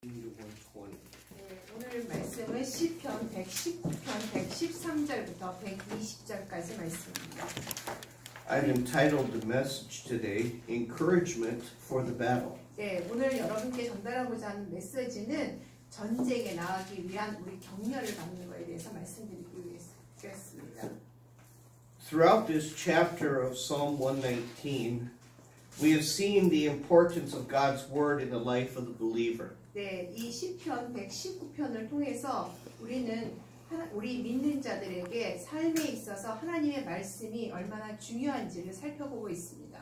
네, 오늘 말씀은 시편 119편 113절부터 120절까지 말씀입니다. I've entitled the message today, Encouragement for the Battle. 네, 오늘 여러분께 전달하고자 하는 메시지는 전쟁에 나가기 위한 우리 격려를 받는 것에 대해서 말씀드리기 위해서였습니다. Throughout this chapter of Psalm 119, we have seen the importance of God's Word in the life of the believer. 네, 이 시편 119편을 통해서 우리 믿는 자들에게 삶에 있어서 하나님의 말씀이 얼마나 중요한지를 살펴보고 있습니다.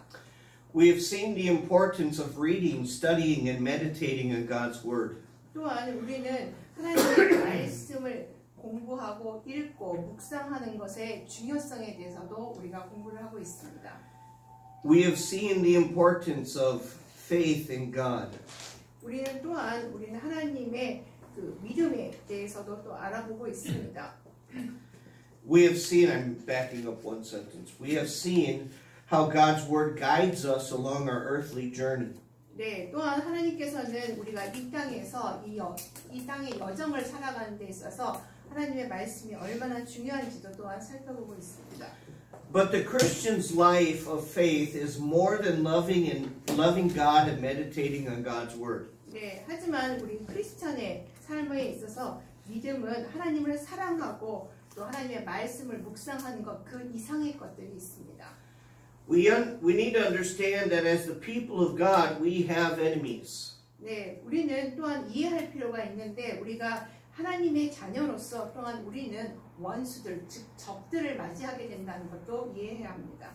We have seen the importance of reading, studying, and meditating on God's Word. 또한 우리는 하나님의 말씀을 공부하고 읽고 묵상하는 것의 중요성에 대해서도 우리가 공부를 하고 있습니다. We have seen the importance of faith in God. 우리는 하나님의 그 믿음에 대해서도 또 알아보고 있습니다. We have seen, I'm backing up one sentence. We have seen how God's Word guides us along our earthly journey. 네, 또한 하나님께서는 우리가 이 땅에서 이 땅의 여정을 살아가는 데 있어서 하나님의 말씀이 얼마나 중요한지도 또한 살펴보고 있습니다. But the Christian's life of faith is more than loving God and meditating on God's Word. 네, 하지만 우리 크리스천의 삶에 있어서 믿음은 하나님을 사랑하고 또 하나님의 말씀을 묵상하는 것 그 이상의 것들이 있습니다. We need to understand that as the people of God, we have enemies. 네, 우리는 또한 이해할 필요가 있는데 우리가 하나님의 자녀로서 또한 우리는 원수들, 즉 적들을 맞이하게 된다는 것도 이해해야 합니다.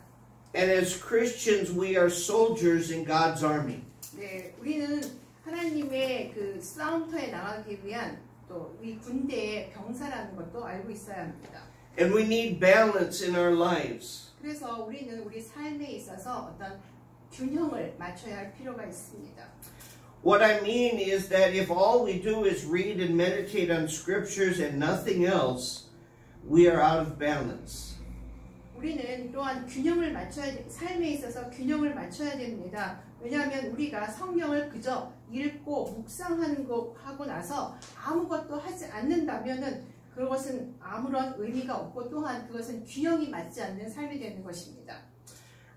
And as Christians, we are soldiers in God's army. 네, 우리는 하나님의 그 싸움터에 나가기 위한 또 이 군대의 병사라는 것도 알고 있어야 합니다. And we need balance in our lives. 그래서 우리는 우리 삶에 있어서 어떤 균형을 맞춰야 할 필요가 있습니다. What I mean is that if all we do is read and meditate on scriptures and nothing else, we are out of balance. 우리는 또한 균형을 맞춰야 삶에 있어서 균형을 맞춰야 됩니다. 왜냐하면 우리가 성경을 그저 읽고 묵상하는 거 하고 나서 아무것도 하지 않는다면은 그것은 아무런 의미가 없고 또한 그것은 균형이 맞지 않는 삶이 되는 것입니다.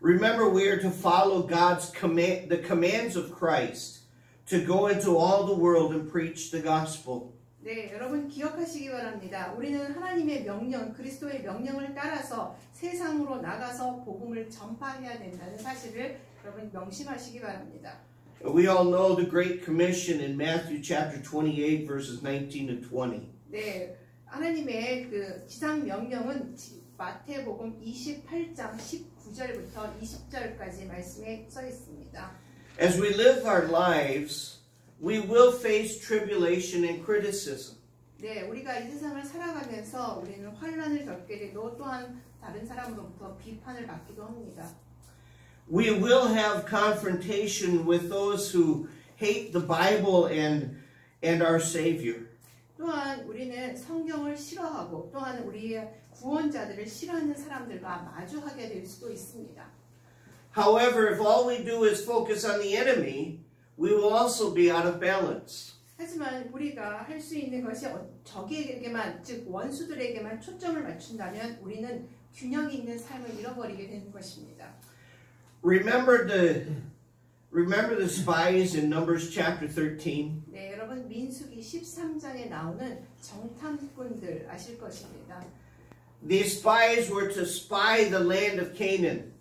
Remember, we are to follow God's the commands of Christ to go into all the world and preach the gospel. 네, 여러분 기억하시기 바랍니다. 우리는 하나님의 명령, 그리스도의 명령을 따라서 세상으로 나가서 복음을 전파해야 된다는 사실을 여러분 명심하시기 바랍니다. We all know the Great Commission in Matthew chapter 28 verses 19 to 20. 네, 하나님의 그 지상 명령은 마태복음 28장 19절부터 20절까지 말씀에 써 있습니다. As we live our lives, we will face tribulation and criticism. 네, 우리가 이 세상을 살아가면서 우리는 환난을 겪게 되고 또한 다른 사람으로부터 비판을 받기도 합니다. We will have confrontation with those who hate the Bible and our Savior. 또한 우리는 성경을 싫어하고 또한 우리의 구원자들을 싫어하는 사람들과 마주하게 될 수도 있습니다. However, if all we do is focus on the enemy, we will also be out of balance. 하지만 우리가 할 수 있는 것이 적에게만, 즉 원수들에게만 초점을 맞춘다면 우리는 균형 있는 삶을 잃어버리게 되는 것입니다. Remember the spies in Numbers chapter 13? 네, 여러분 민수기 13장에 나오는 정탐꾼들 아실 것입니다. These spies were to spy the land of Canaan.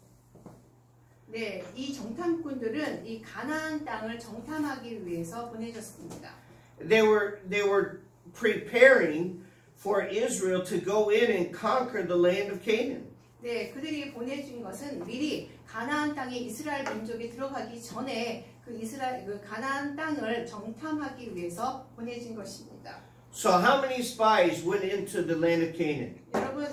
네, 이 정탐꾼들은 이 가나안 땅을 정탐하기 위해서 보내졌습니다. They were preparing for Israel to go in and conquer the land of Canaan. 네, 그들이 보내준 것은 미리 가나안 땅에 이스라엘 민족이 들어가기 전에 그 가나안 땅을 정탐하기 위해서 보내진 것입니다. So how many spies went into the land of Canaan? 여러분,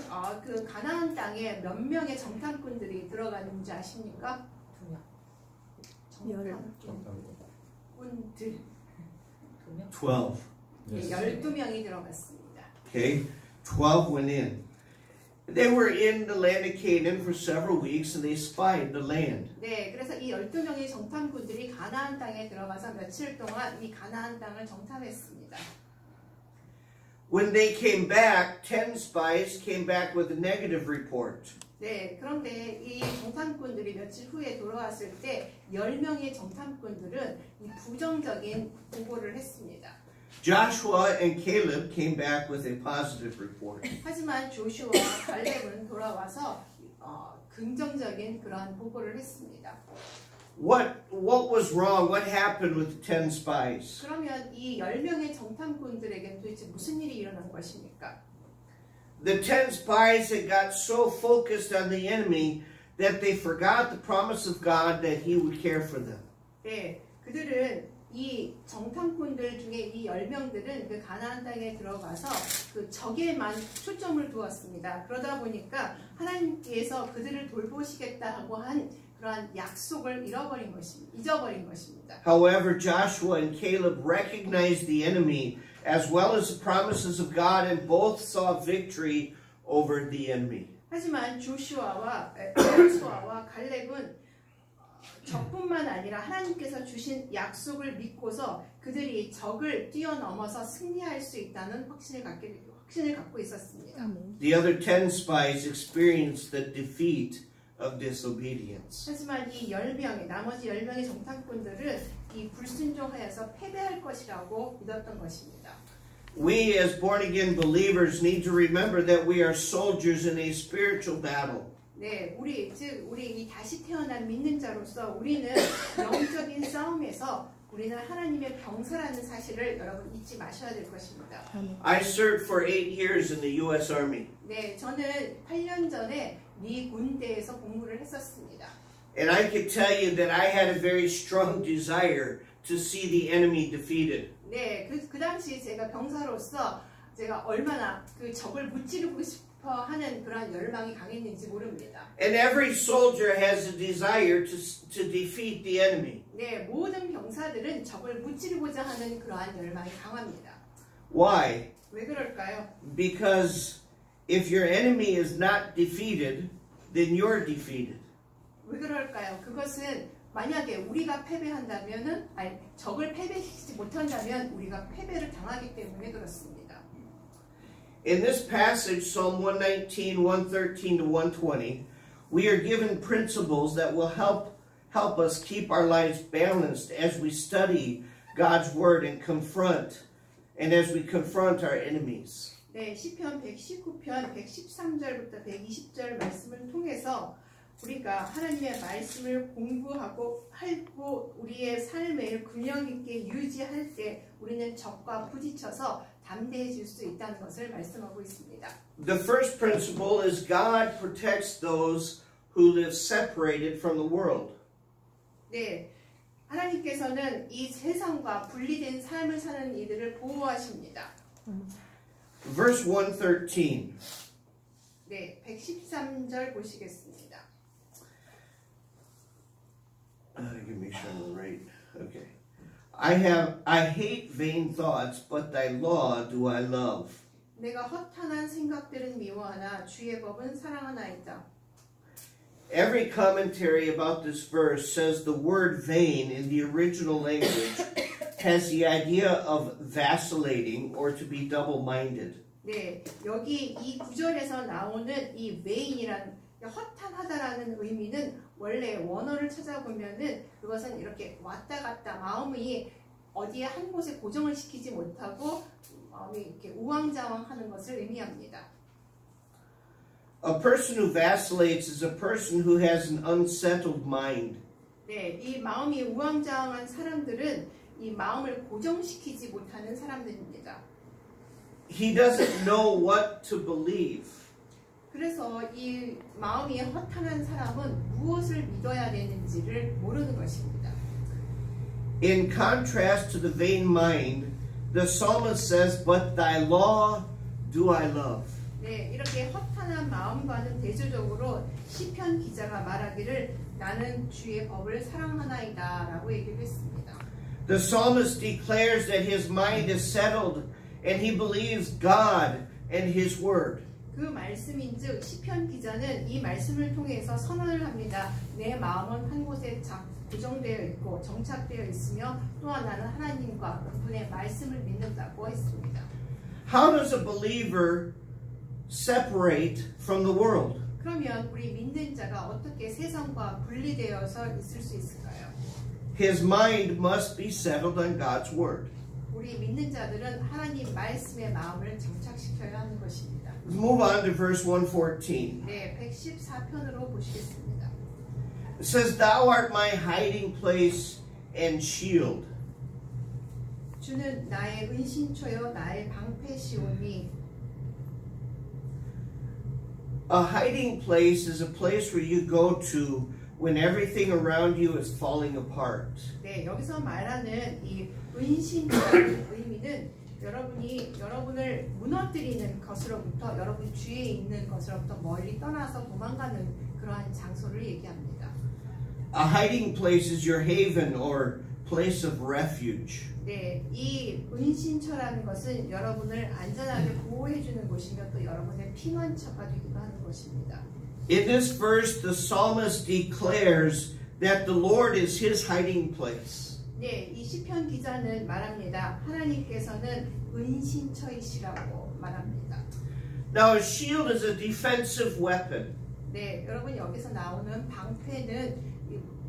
그 가나안 땅에 몇 명의 정탐꾼들이 들어가는지 아십니까? 2명. 정탐꾼들. 12. 네, 12명이 들어갔습니다. Okay, 12 went in. They were in the land of Canaan for several weeks and they spied the land. 네, 그래서 이 12명의 정탐꾼들이 가나안 땅에 들어가서 며칠 동안 이 가나안 땅을 정탐했습니다. When they came back, 10 spies came back with a negative report. 네, 그런데 이 정탐꾼들이 며칠 후에 돌아왔을 때 10명의 정탐꾼들은 이 부정적인 보고를 했습니다. Joshua and Caleb came back with a positive report. 하지만 조슈아와 갈렙은 돌아와서 긍정적인 그러한 보고를 했습니다. What was wrong? What happened with the 10 spies? 그러면 이 10명의 정탐꾼들에게 도대체 무슨 일이 일어난 것입니까? The 10 spies had got so focused on the enemy that they forgot the promise of God that He would care for them. 네, 그들은 이 정탐꾼들 중에 이 10명들은 그 가나안 땅에 들어가서 그 적에만 초점을 두었습니다. 그러다 보니까 하나님께서 그들을 돌보시겠다고 한 그러한 약속을 잊어버린 것입니다. However, Joshua and Caleb recognized the enemy as well as the promises of God and both saw victory over the enemy. 하지만 조슈아와 갈렙은 적뿐만 아니라 하나님께서 주신 약속을 믿고서 그들이 적을 뛰어넘어서 승리할 수 있다는 확신을 갖고 있었습니다. The other 10 spies experienced the defeat of disobedience. 하지만 이 10명의 나머지 10명의 정탐꾼들은 이 불순종하여서 패배할 것이라고 믿었던 것입니다. We as born again believers need to remember that we are soldiers in a spiritual battle. 네, 우리 이 다시 태어난 믿는 자로서 우리는 영적인 싸움에서 우리는 하나님의 병사라는 사실을 여러분 잊지 마셔야 될 것입니다. I served for 8 years in the U.S. Army. 네, 저는 8년 전에 미 군대에서 복무를 했었습니다. And I could tell you that I had a very strong desire to see the enemy defeated. 네, 그 당시 제가 병사로서 제가 얼마나 그 적을 무찌르고 싶어 하는 그런 열망이 강했는지 모릅니다. And every soldier has a desire to defeat the enemy. 네, 모든 병사들은 적을 무찌르고자 하는 그러한 열망이 강합니다. Why? 왜 그럴까요? Because if your enemy is not defeated, then you're defeated. 왜 그럴까요? 그것은 만약에 우리가 패배한다면은 적을 패배시키지 못한다면 우리가 패배를 당하기 때문에 그렇습니다. In this passage, Psalm 119, 113 to 120, we are given principles that will help us keep our lives balanced as we study God's Word and as we confront our enemies. 네, 시편 119편 113절부터 120절 말씀을 통해서 우리가 하나님의 말씀을 공부하고 우리의 삶을 균형 있게 유지할 때 우리는 적과 부딪혀서 담대해질 수 있다는 것을 말씀하고 있습니다. The first principle is God protects those who live separated from the world. 네, 하나님께서는 이 세상과 분리된 삶을 사는 이들을 보호하십니다. Verse 113. 네, 113절 보시겠습니다. Give me some right. Okay. I hate vain thoughts, but thy law do I love. 내가 허탄한 생각들은 미워하나 주의 법은 사랑하나이다. Every commentary about this verse says the word vain in the original language has the idea of vacillating or to be double-minded. 네, 여기 이 구절에서 나오는 이 vain이란 허탄하다라는 의미는 원래 원어를 찾아보면은 그것은 이렇게 왔다 갔다 마음이 어디에 한 곳에 고정을 시키지 못하고 마음이 이렇게 우왕좌왕하는 것을 의미합니다. A person who vacillates is a person who has an unsettled mind. 네, 이 마음이 우왕좌왕한 사람들은 이 마음을 고정시키지 못하는 사람들입니다. He doesn't know what to believe. 그래서 이 마음이 허탄한 사람은 무엇을 믿어야 되는지를 모르는 것입니다. In contrast to the vain mind, the psalmist says, "But thy law do I love." 네, 이렇게 허탄한 마음과는 대조적으로 시편 기자가 말하기를 나는 주의 법을 사랑하나이다라고 얘기를 했습니다. The psalmist declares that his mind is settled and he believes God and his word. 그 말씀인즉 시편 기자는 이 말씀을 통해서 선언을 합니다. 내 마음은 한 곳에 고정되어 있고 정착되어 있으며 또 하나는 하나님과 그분의 말씀을 믿는다고 했습니다. How does a believer separate from the world? 그러면 우리 믿는 자가 어떻게 세상과 분리되어서 있을 수 있을까요? His mind must be settled on God's word. 우리 믿는 자들은 하나님 말씀의 마음을 정착시켜야 하는 것입니다. Let's move on to verse 114. 네, 114편으로 보시겠습니다. It says, Thou art my hiding place and shield. 주는 나의 은신처여 나의 방패시오니. A hiding place is a place where you go to when everything around you is falling apart. 네, 여기서 말하는 이 은신처라는 의미는 여러분이 여러분을 무너뜨리는 것으로부터 여러분 주위에 있는 것으로부터 멀리 떠나서 도망가는 그러한 장소를 얘기합니다. A hiding place is your haven or place of refuge. 네, 이 은신처라는 것은 여러분을 안전하게 보호해 주는 곳이며 또 여러분의 피난처가 되기도 하는 것입니다. In this verse, the psalmist declares that the Lord is his hiding place. 네, 이 시편 기자는 말합니다. 하나님께서는 은신처이시라고 말합니다. Now, a shield is a defensive weapon. 네, 여러분 여기서 나오는 방패는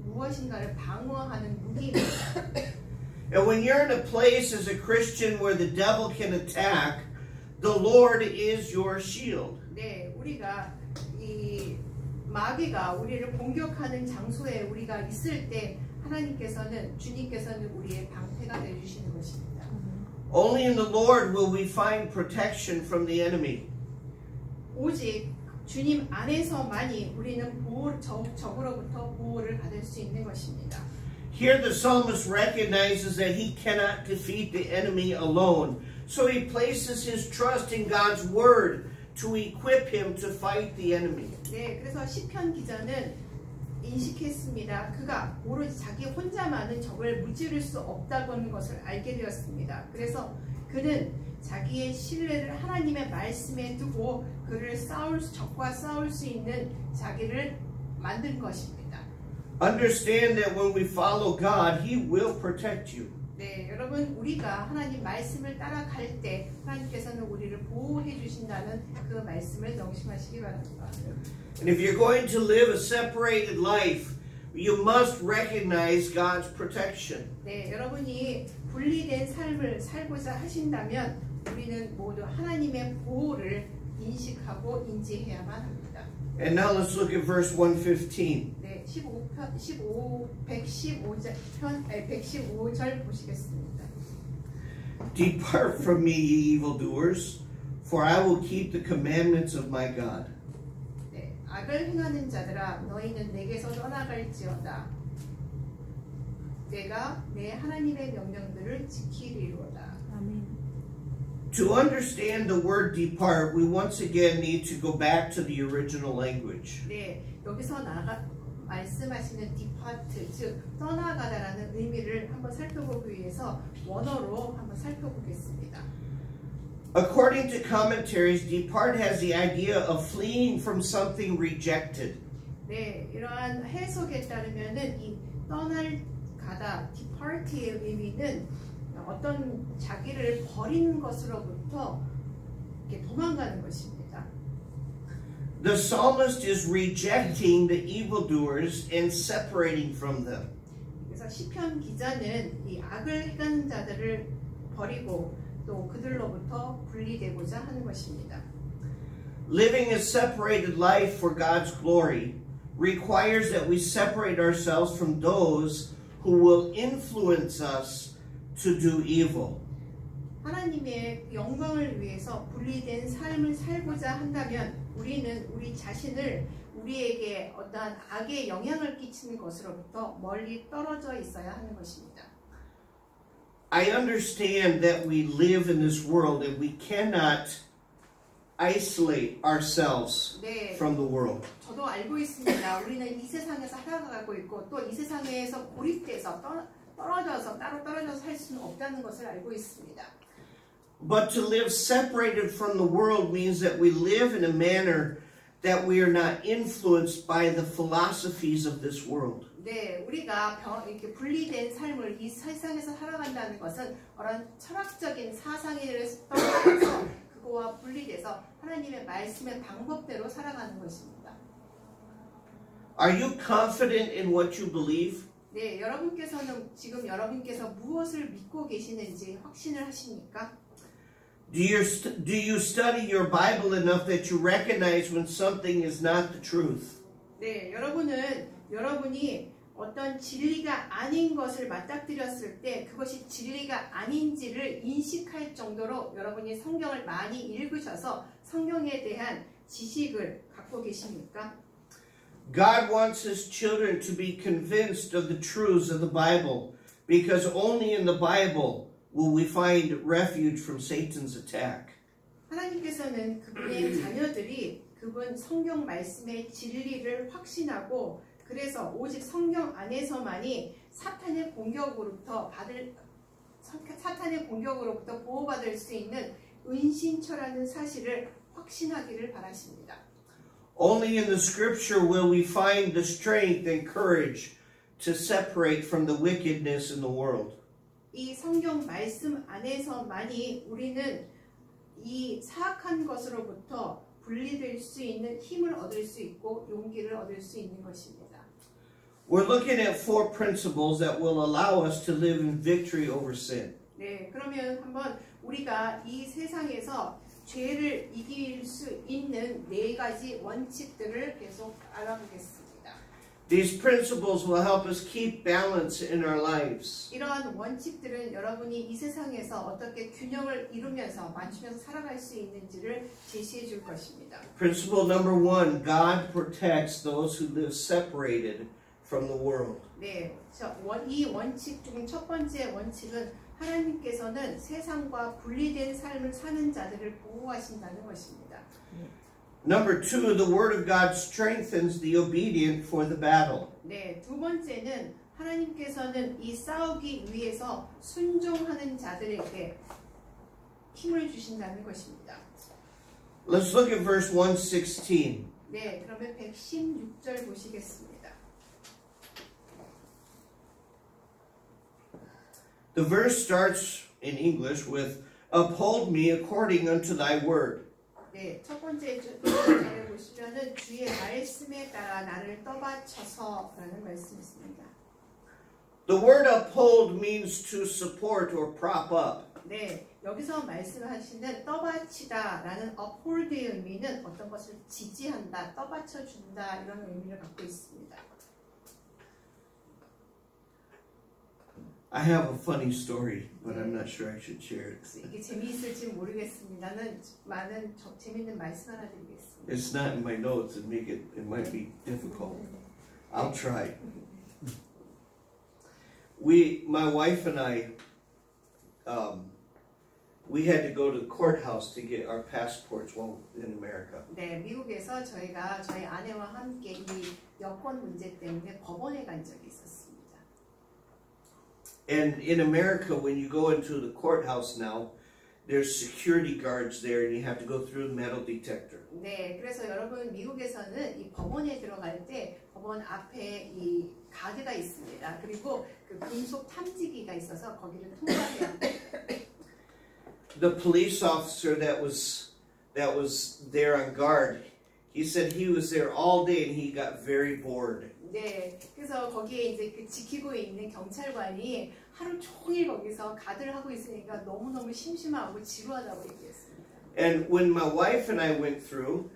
무엇인가를 방어하는 무기입니다. And when you're in a place as a Christian where the devil can attack, the Lord is your shield. 네, 우리가 이 마귀가 우리를 공격하는 장소에 우리가 있을 때 하나님께서는 주님께서는 우리의 방패가 되어 주시는 것입니다. Only in the Lord will we find protection from the enemy. 오직 주님 안에서만이 우리는 적으로부터 보호를 받을 수 있는 것입니다. Here the psalmist recognizes that he cannot defeat the enemy alone. So he places his trust in God's word to equip him to fight the enemy. 네, 그래서 시편 기자는 인식했습니다. 그가 오로지 자기 혼자만은 적을 무찌를 수 없다는 것을 알게 되었습니다. 그래서 그는 자기의 신뢰를 하나님의 말씀에 두고 적과 싸울 수 있는 자기를 만든 것입니다. Understand that when we follow God, He will protect you. 네, 여러분 우리가 하나님 말씀을 따라갈 때 하나님께서는 우리를 보호해 주신다는 그 말씀을 명심하시기 바랍니다. And if you're going to live a separated life, you must recognize God's protection. 네, 여러분이 분리된 삶을 살고자 하신다면 우리는 모두 하나님의 보호를 인식하고 인지해야만 합니다. And now let's look at verse 115. 네, 115절 보시겠습니다. Depart from me, ye evildoers, for I will keep the commandments of my God. 네, 악을 행하는 자들아, 너희는 내게서 떠나갈지어다. 내가 내 하나님의 명령들을 지키리로다. 아멘. To understand the word depart, we once again need to go back to the original language. 네, 여기서 말씀하시는 depart, 즉 떠나가다라는 의미를 한번 살펴보기 위해서 원어로 한번 살펴보겠습니다. According to commentaries, depart has the idea of fleeing from something rejected. 네, 이러한 해석에 따르면은 이 가다, depart의 의미는 어떤 자기를 버리는 것으로부터 이렇게 도망가는 것입니다. The psalmist is rejecting the evildoers and separating from them. 그래서 시편 기자는 이 악을 행하는 자들을 버리고 또 그들로부터 분리되고자 하는 것입니다. Living a separated life for God's glory requires that we separate ourselves from those who will influence us to do evil. 하나님의 영광을 위해서 분리된 삶을 살고자 한다면 우리는 우리 자신을 우리에게 어떠한 악의 영향을 끼치는 것으로부터 멀리 떨어져 있어야 하는 것입니다. I understand that we live in this world and we cannot isolate ourselves 네, from the world. 저도 알고 있습니다. 우리는 이 세상에서 살아가고 있고 또 이 세상에서 고립돼서 따로 떨어져서 살 수는 없다는 것을 알고 있습니다. But But to live separated from the world means that we live in a manner that we are not influenced by the philosophies of this world. 네, 우리가 이렇게 분리된 삶을 이 세상에서 살아간다는 것은 그런 철학적인 사상에 떠나서 그거와 분리돼서 하나님의 말씀의 방법대로 살아가는 것입니다. Are you confident in what you believe? 네, 여러분께서는 지금 여러분께서 무엇을 믿고 계시는지 확신을 하십니까? Do you study your Bible enough that you recognize when something is not the truth? 네, 여러분이 어떤 진리가 아닌 것을 맞닥뜨렸을 때 그것이 진리가 아닌지를 인식할 정도로 여러분이 성경을 많이 읽으셔서 성경에 대한 지식을 갖고 계십니까? God wants His children to be convinced of the truths of the Bible, because only in the Bible will we find refuge from Satan's attack. 하나님께서는 그분의 자녀들이 그분 성경 말씀의 진리를 확신하고 그래서 오직 성경 안에서만이 사탄의 공격으로부터 보호받을 수 있는 은신처라는 사실을 확신하기를 바라십니다. Only in the Scripture will we find the strength and courage to separate from the wickedness in the world. 이 성경 말씀 안에서만이 우리는 이 사악한 것으로부터 분리될 수 있는 힘을 얻을 수 있고 용기를 얻을 수 있는 것입니다. We're looking at 4 principles that will allow us to live in victory over sin. 네, 그러면 한번 우리가 이 세상에서 죄를 이길 수 있는 4가지 원칙들을 계속 알아보겠습니다. These principles will help us keep balance in our lives. 이러한 원칙들은 여러분이 이 세상에서 어떻게 균형을 이루면서 맞추면서 살아갈 수 있는지를 제시해 줄 것입니다. Principle number 1, God protects those who live separated from the world. 네, 이 원칙 중 첫 번째 원칙은 하나님께서는 세상과 분리된 삶을 사는 자들을 보호하신다는 것입니다. Number 2, the Word of God strengthens the obedient for the battle. 네, 두 번째는 하나님께서는 이 싸우기 위해서 순종하는 자들에게 힘을 주신다는 것입니다. Let's look at verse 116. 네, 그러면 116절 보시겠습니다. The verse starts in English with, Uphold me according unto thy word. 네, 첫 번째 절에 보시면은 주의 말씀에 따라 나를 떠받쳐서라는 말씀이 있습니다. The word uphold means to support or prop up. 네, 여기서 말씀하시는 떠받치다라는 uphold의 의미는 어떤 것을 지지한다, 떠받쳐준다 이런 의미를 갖고 있습니다. I have a funny story, but I'm not sure I should share it. 이게 재미있을지 모르겠습니다는 많은 재미있는 말씀 하나 드리겠습니다. It's not in my notes. It might be difficult. I'll try. My wife and I, we had to go to the courthouse to get our passports while in America. 네, 미국에서 저희가 저희 아내와 함께 이 여권 문제 때문에 법원에 간 적이 있었습니다. And in America, when you go into the courthouse now, there's security guards there, and you have to go through the metal detector. 네, 그래서 여러분 미국에서는 이 법원에 들어갈 때 법원 앞에 이 가드가 있습니다. 그리고 그 금속 탐지기가 있어서 거기를 통과해야 합니다. The police officer that was there on guard, he said he was there all day and he got very bored. 네, 그래서 거기에 이제 그 지키고 있는 경찰관이 하루 종일 거기서 가드를 하고 있으니까 너무너무 심심하고 지루하다고 얘기했습니다. And when my wife and I went through,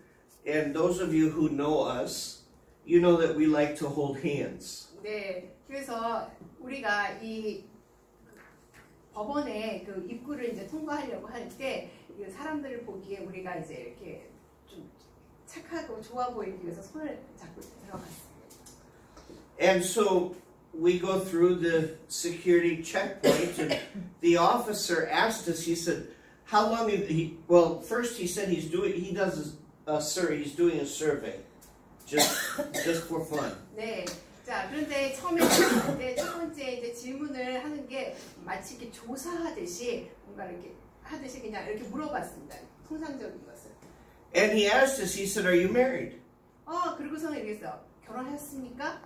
and those of you who know us, you know that we like to hold hands. 네, 그래서 우리가 이 법원의 그 입구를 이제 통과하려고 할 때 사람들을 보기에 우리가 이제 이렇게 좀 착하고 좋아 보이기 위해서 손을 잡고 들어갔습니다. And so we go through the security checkpoint, and the officer asked us, he said, how long have he, well, first he said he's doing a survey, just for fun. 네, 자, 그런데 처음에 이제 첫 번째 이제 질문을 하는 게 마치 이렇게 조사하듯이 뭔가 이렇게 하듯이 그냥 이렇게 물어봤습니다. 통상적인 것을. And he asked us, he said, "Are you married?" 그리고서는 이랬어요. 결혼하셨습니까?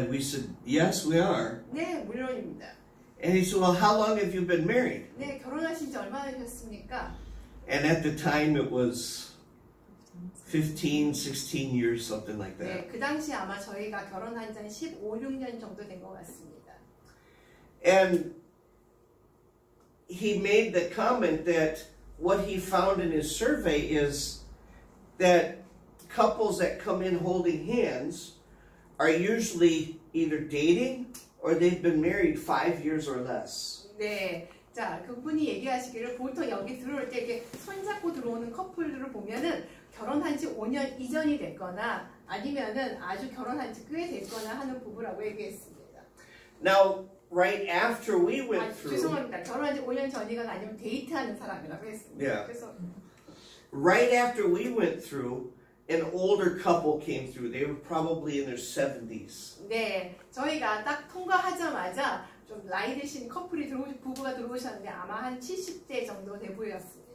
We said, "Yes, we are." 네, 물론입니다. And he said, "Well, how long have you been married?" 네, 결혼하신 지 얼마나 되셨습니까? And at the time it was 15, 16 years, something like that. 네, 그 당시 아마 저희가 결혼한 지 한 15, 16년 정도 된 것 같습니다. And he made the comment that what he found in his survey is that couples that come in holding hands are usually either dating or they've been married 5 years or less. 네, 자, 그분이 얘기하시기를 보통 여기 들어올 때 이렇게 손잡고 들어오는 커플들을 보면은 결혼한 지 5년 이전이 됐거나 아니면은 아주 결혼한 지 꽤 됐거나 하는 부부라고 얘기했습니다. Now, right after we went through, 죄송합니다. 결혼한 지 5년 전이거나 아니면 데이트하는 사람이라고 했습니다. Yeah. 그래서 right after we went through, an older couple came through. They were probably in their 70s. 네, 저희가 딱 통과하자마자 좀 나이 드신 커플이 부부가 들어오셨는데 아마 한 70대 정도 돼 보였습니다.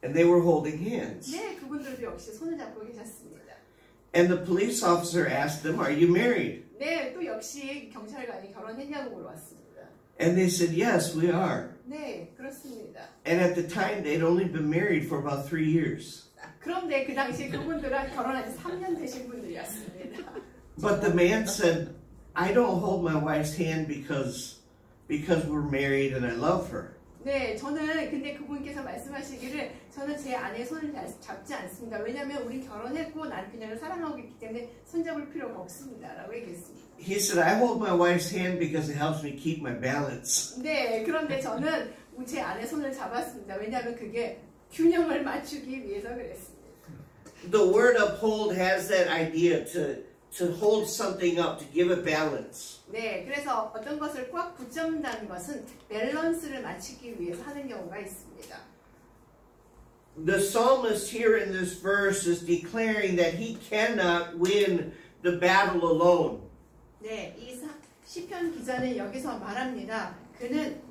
And they were holding hands. 네, 그분들도 역시 손을 잡고 계셨습니다. And the police officer asked them, "Are you married?" 네, 또 역시 경찰관이 결혼했냐고 물어봤습니다. And they said, "Yes, we are." 네, 그렇습니다. And at the time, they'd only been married for about 3 years. 그런데 그 당시 그분들은 결혼한 지 3년 되신 분들이었습니다. But the man said, "I don't hold my wife's hand because we're married and I love her." 네, 저는 근데 그분께서 말씀하시기를 저는 제 아내의 손을 잡지 않습니다. 왜냐하면 우리 결혼했고 난 그녀를 사랑하고 있기 때문에 손잡을 필요가 없습니다. 라고 얘기했습니다. He said, "I hold my wife's hand because it helps me keep my balance." 네, 그런데 저는 제 아내 손을 잡았습니다. 왜냐하면 그게 균형을 맞추기 위해서 그랬습니다. The word uphold has that idea to hold something up, to give it balance. 네, 그래서 어떤 것을 꽉 붙잡는다는 것은 밸런스를 맞추기 위해서 하는 경우가 있습니다. The psalmist here in this verse is declaring that he cannot win the battle alone. 네, 이 시편 기자는 여기서 말합니다. 그는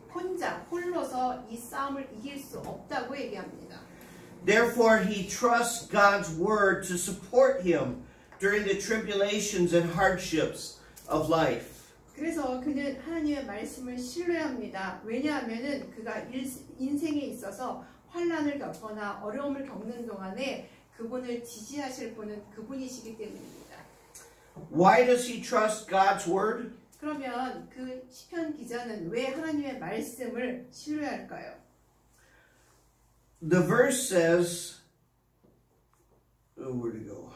홀로서 이 싸움을 이길 수 없다고 얘기합니다. Therefore, he trusts God's word to support him during the tribulations and hardships of life. 그래서 그는 하나님의 말씀을 신뢰합니다. 왜냐하면은 그가 인생에 있어서 환난을 겪거나 어려움을 겪는 동안에 그분을 지지하실 분은 그분이시기 때문입니다. Why does he trust God's word? 그러면 그 시편 기자는 왜 하나님의 말씀을 신뢰할까요? The verse says, where to go?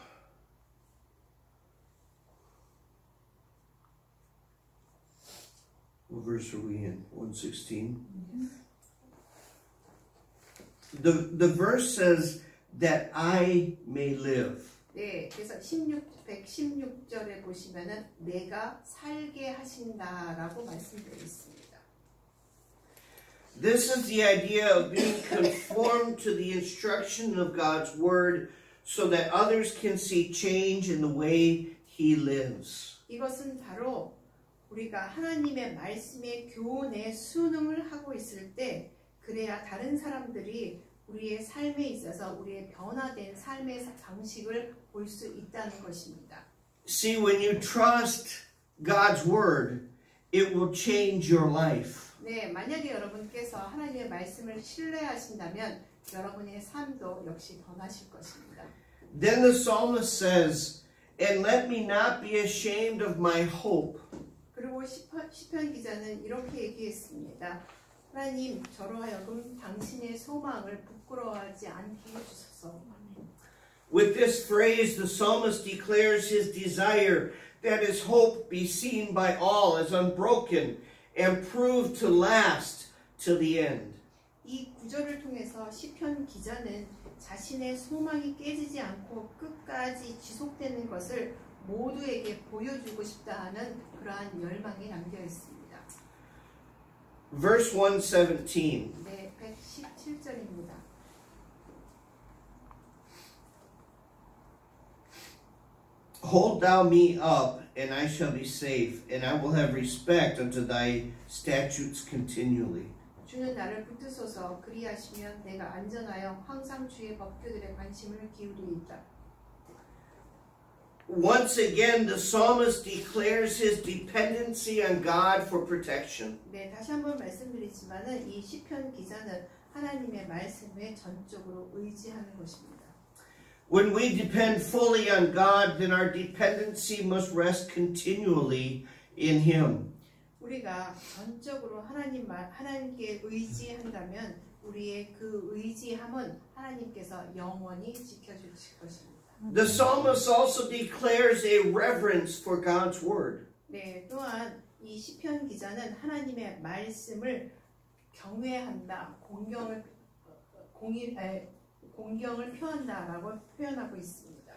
What verse are we in? 116. The verse says that I may live. 네, 그래서 116절에 보시면은 내가 살게 하신다라고 말씀되어 있습니다. This is the idea of being conformed to the instruction of God's word so that others can see change in the way he lives. 이것은 바로 우리가 하나님의 말씀의 교훈에 순응을 하고 있을 때 그래야 다른 사람들이 우리의 삶에 있어서 우리의 변화된 삶의 방식을 볼 수 있다는 것입니다. See, when you trust God's word, it will change your life. 네, 만약에 여러분께서 하나님의 말씀을 신뢰하신다면 여러분의 삶도 역시 변하실 것입니다. Then the psalmist says, "And let me not be ashamed of my hope." 그리고 시편 기자는 이렇게 얘기했습니다. 하나님, 저로 하여금 당신의 소망을 부끄러워하지 않게 해주소서. With this phrase, the psalmist declares his desire that his hope be seen by all as unbroken and proved to last till the end. 이 구절을 통해서 시편 기자는 자신의 소망이 깨지지 않고 끝까지 지속되는 것을 모두에게 보여주고 싶다 하는 그러한 열망이 담겨 있습니다. Verse 117. 네, 117절입니다. Hold thou me up, and I shall be safe, and I will have respect unto thy statutes continually. 주는 나를 붙드소서. 그리하시면 내가 안전하여 항상 주의 법규들에 관심을 기울이리이다. Once again, the psalmist declares his dependency on God for protection. 네, 다시 한번 말씀드리지만은 이 시편 기자는 하나님의 말씀에 전적으로 의지하는 것입니다. When we depend fully on God, then our dependency must rest continually in Him. 우리가 전적으로 하나님께 의지한다면 우리의 그 의지함은 하나님께서 영원히 지켜주실 것입니다. The psalmist also declares a reverence for God's word. 네, 또한 이 시편 기자는 하나님의 말씀을 경외한다, 공경을 표한다라고 표현하고 있습니다.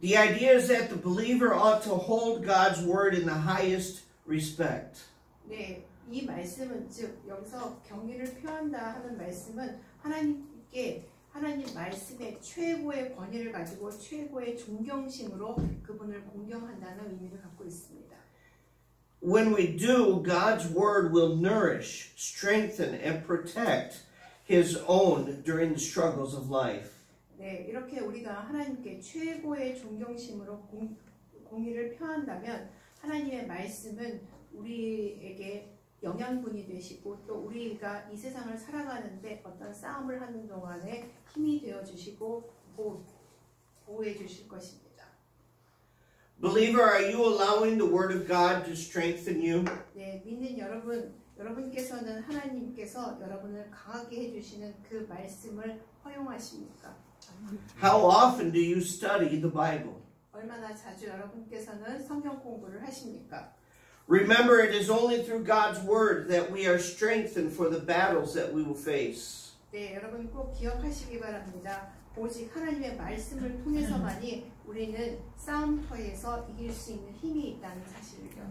The idea is that the believer ought to hold God's word in the highest respect. 네, 이 말씀은 즉 여기서 경외를 표한다 하는 말씀은 하나님 말씀의 최고의 권위를 가지고 최고의 존경심으로 그분을 공경한다는 의미를 갖고 있습니다. When we do, God's word will nourish, strengthen, and protect His own during the struggles of life. 네, 이렇게 우리가 하나님께 최고의 존경심으로 공의를 표한다면 하나님의 말씀은 우리에게 영양분이 되시고 또 우리가 이 세상을 살아가는데 어떤 싸움을 하는 동안에 힘이 되어 주시고 보호해 주실 것입니다. Believer, are you allowing the word of God to strengthen you? 네, 믿는 여러분께서는 하나님께서 여러분을 강하게 해주시는 그 말씀을 허용하십니까? How often do you study the Bible? 얼마나 자주 여러분께서는 성경 공부를 하십니까? Remember, it is only through God's word that we are strengthened for the battles that we will face. 네, 여러분 꼭 기억하시기 바랍니다. 오직 하나님의 말씀을 통해서만이 우리는 싸움터에서 이길 수 있는 힘이 있다는 사실을요.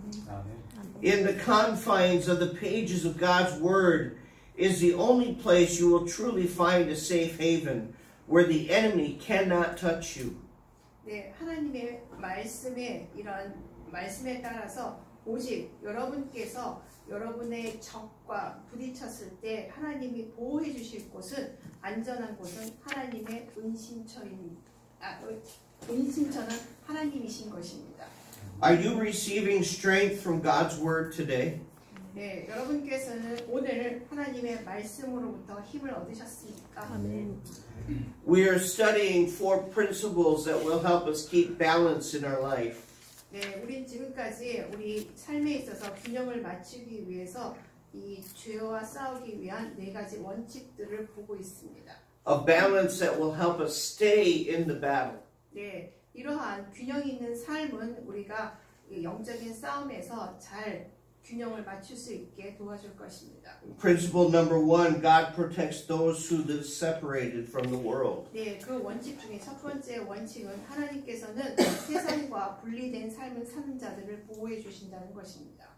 In the confines of the pages of God's word is the only place you will truly find a safe haven where the enemy cannot touch you. 네, 하나님의 말씀에 따라서 오직 여러분께서 여러분의 적과 부딪혔을 때 하나님이 보호해 주실 곳은 안전한 곳은 하나님의 은신처는 하나님이신 것입니다. Are you receiving strength from God's word today? 네, 여러분께서는 오늘 하나님의 말씀으로부터 힘을 얻으셨습니까? 아멘. We are studying 4 principles that will help us keep balance in our life. 네, 우린 지금까지 우리 삶에 있어서 균형을 맞추기 위해서 이 죄와 싸우기 위한 4가지 원칙들을 보고 있습니다. A balance that will help us stay in the battle. 네, 이러한 균형 있는 삶은 우리가 영적인 싸움에서 잘 균형을 맞출 수 있게 도와줄 것입니다. Principle number 1, God protects those who live separated from the world. 네, 그 원칙 중에 첫 번째 원칙은 하나님께서는 세상과 분리된 삶을 사는 자들을 보호해 주신다는 것입니다.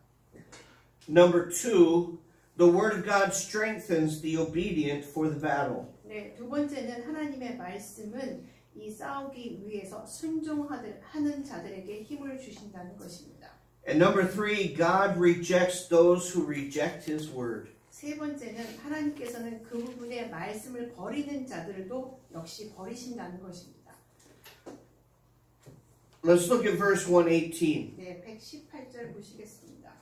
Number 2, the word of God strengthens the obedient for the battle. 네, 두 번째는 하나님의 말씀은 이 싸우기 위해서 순종하는 자들에게 힘을 주신다는 것입니다. And number 3, God rejects those who reject His word. 세 번째는 하나님께서는 그 부분의 말씀을 버리는 자들도 역시 버리신다는 것입니다. Let's look at verse 118. 네, 118절 보시겠습니다.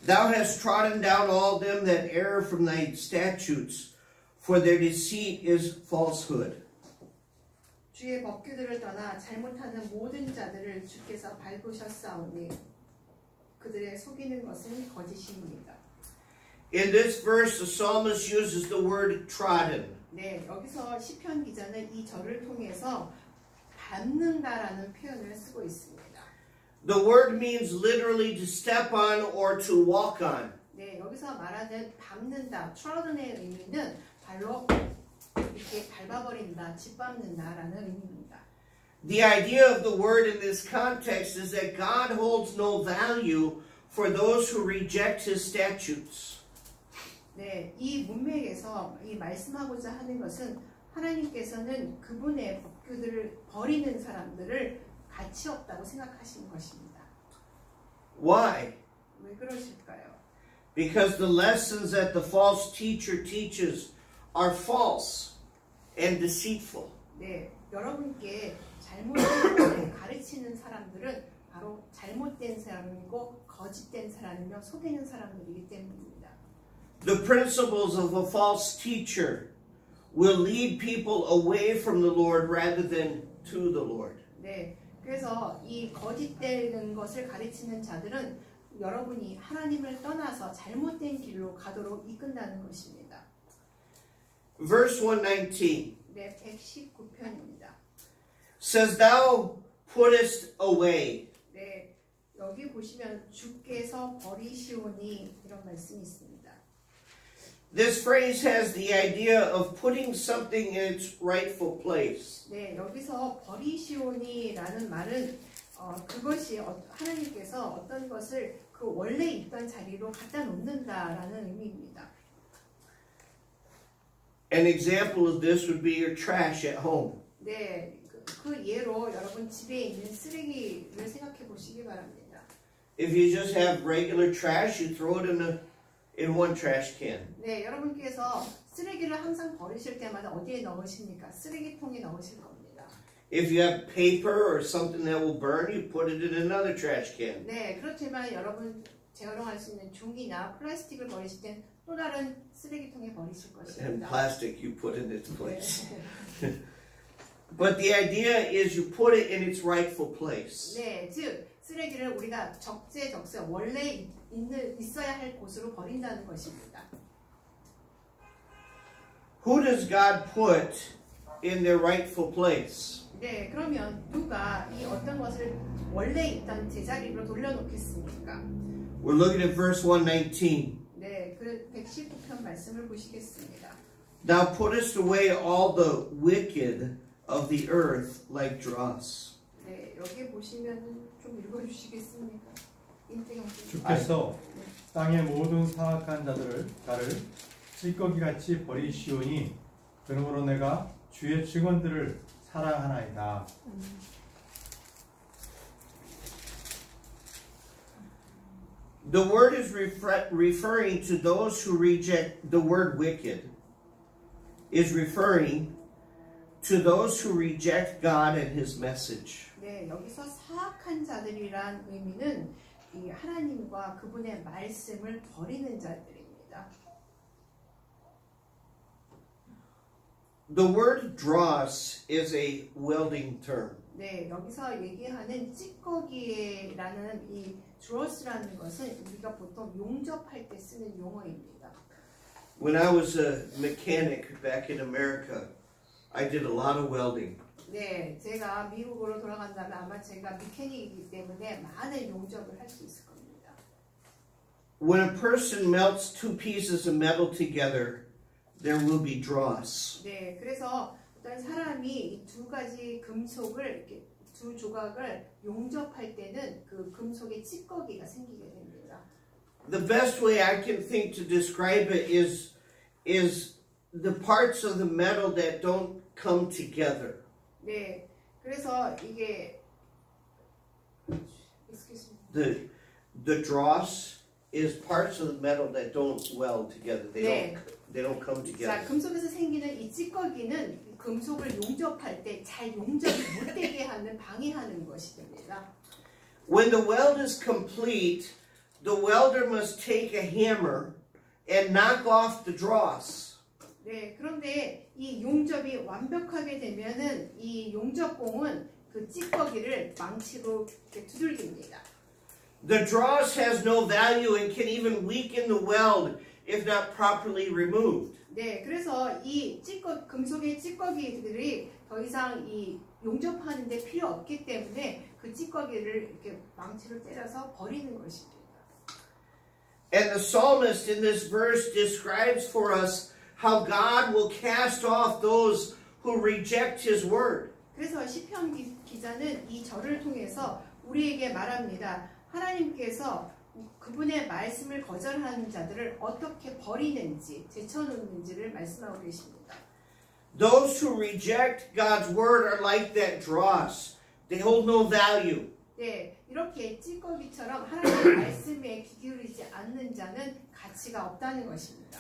Thou hast trodden down all them that err from thy statutes, for their deceit is falsehood. 주의 법규들을 떠나 잘못하는 모든 자들을 주께서 밟으셨사오니 그들의 속이는 것은 거짓입니다. In this verse, the psalmist uses the word trodden. 네, 여기서 시편 기자는 이 절을 통해서 밟는다라는 표현을 쓰고 있습니다. The word means literally to step on or to walk on. 네, 여기서 말하는 밟는다, trodden의 의미는 발로 이렇게 밟아버린다, 짓밟는다라는 의미입니다. The idea of the word in this context is that God holds no value for those who reject His statutes. 네, 이 문맥에서 이 말씀하고자 하는 것은 하나님께서는 그분의 법규들을 버리는 사람들을 가치 없다고 생각하시는 것입니다. Why? 왜 그러실까요? Because the lessons that the false teacher teaches are false and deceitful. 네, 여러분께 잘못된 것을 가르치는 사람들은 바로 잘못된 사람이고 거짓된 사람이며 속이는 사람들이기 때문입니다. The principles of a false teacher will lead people away from the Lord rather than to the Lord. 네, 그래서 이 거짓되는 것을 가르치는 자들은 여러분이 하나님을 떠나서 잘못된 길로 가도록 이끈다는 것입니다. Verse 119 네, 119편입니다. says, Thou puttest away. 네, 여기 보시면 주께서 버리시오니 이런 말씀이 있습니다. This phrase has the idea of putting something in its rightful place. 네, 여기서 버리시오니라는 말은 그것이 하나님께서 어떤 것을 그 원래 있던 자리로 갖다 놓는다라는 의미입니다. An example of this would be your trash at home. 네, 그 예로 여러분 집에 있는 쓰레기를 생각해 보시기 바랍니다. If you just have regular trash, you throw it in one trash can. 네, 여러분께서 쓰레기를 항상 버리실 때마다 어디에 넣으십니까? 쓰레기통에 넣으실 겁니다. If you have paper or something that will burn, you put it in another trash can. 네, 그렇지만 여러분 재활용할 수 있는 종이나 플라스틱을 버리실 땐 또 다른 쓰레기통에 버리실 And 것입니다. plastic you put in its place. 네. But the idea is you put it in its rightful place. 네, 즉 쓰레기를 우리가 적재적소에 원래 있어야 할 곳으로 버린다는 것입니다. Who does God put in their rightful place? 네, 그러면 누가 이 어떤 것을 원래 있던 제자리로 돌려놓겠습니까? We're looking at verse 119. 네, 그 119편 말씀을 보시겠습니다. Thou puttest away all the wicked of the earth like dross. 네, 여기 보시면 좀 읽어주시겠습니까? 인태경 씨. 주께서 땅의 모든 사악한 자를 찌꺼기같이 버리시오니 그러므로 내가 주의 증언들을 사랑하나이다. The word is referring to those who reject the word wicked, is referring to those who reject God and His message. 네, 여기서 사악한 자들이란 의미는 이 하나님과 그분의 말씀을 버리는 자들입니다. The word dross is a welding term. 네, 여기서 얘기하는 찌꺼기라는 이 dross라는 것은 우리가 보통 용접할 때 쓰는 용어입니다. When I was a mechanic back in America, I did a lot of welding. 네, 제가 미국으로 돌아간다면 아마 제가 메케닉이기 때문에 많은 용접을 할 수 있을 겁니다. When a person melts two pieces of metal together, there will be dross. 네, 그래서 어떤 사람이 이 두 가지 금속을 이렇게 두 조각을 용접할 때는 그 금속에 찌꺼기가 생기게 됩니다. The best way I can think to describe it is the parts of the metal that don't come together. 네, 그래서 이게 The dross is parts of the metal that don't weld together. They don't come together. 자, 금속에서 생기는 이 찌꺼기는 금속을 용접할 때 잘 용접이 못되게 하는 방해하는 것이 됩니다. When the weld is complete, the welder must take a hammer and knock off the dross. 네, 그런데 이 용접이 완벽하게 되면은 이 용접공은 그 찌꺼기를 망치로 이렇게 두들깁니다. The dross has no value and can even weaken the weld if not properly removed. 네, 그래서 이 금속의 찌꺼기들이 더 이상 이 용접하는데 필요 없기 때문에 그 찌꺼기를 이렇게 망치로 때려서 버리는 것입니다. And the psalmist in this verse describes for us how God will cast off those who reject His word. 그래서 시편 기자는 이 절을 통해서 우리에게 말합니다. 하나님께서 그분의 말씀을 거절하는 자들을 어떻게 버리는지, 제쳐놓는지를 말씀하고 계십니다. Those who reject God's word are like that dross. They hold no value. 네, 이렇게 찌꺼기처럼 하나님의 말씀에 귀 기울이지 않는 자는 가치가 없다는 것입니다.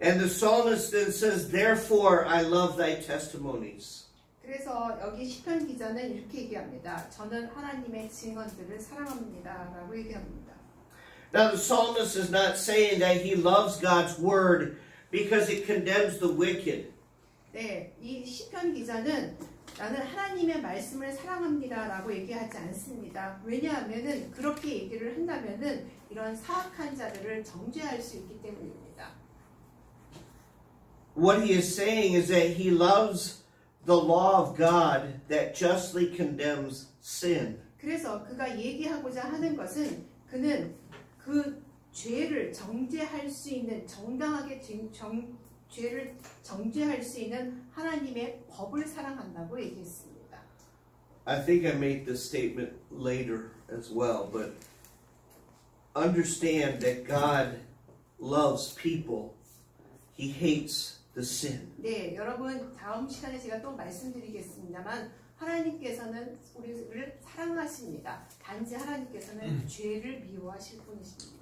And the psalmist then says, therefore I love thy testimonies. 그래서 여기 시편 기자는 이렇게 얘기합니다. 저는 하나님의 증언들을 사랑합니다. 라고 얘기합니다. Now the psalmist is not saying that he loves God's word because it condemns the wicked. 네, 이 시편 기자는 나는 하나님의 말씀을 사랑합니다. 라고 얘기하지 않습니다. 왜냐하면은 그렇게 얘기를 한다면은 이런 사악한 자들을 정죄할 수 있기 때문입니다. What he is saying is that he loves the law of God that justly condemns sin. 그래서 그가 얘기하고자 하는 것은 그는 그 죄를 정죄할 수 있는 정당하게 죄를 정죄할 수 있는 하나님의 법을 사랑한다고 얘기했습니다. I think I made this statement later as well, but understand that God loves people. He hates the sin. 네, 여러분 다음 시간에 제가 또 말씀드리겠습니다만 하나님께서는 우리를 사랑하십니다. 단지 하나님께서는 죄를 미워하실 뿐이십니다.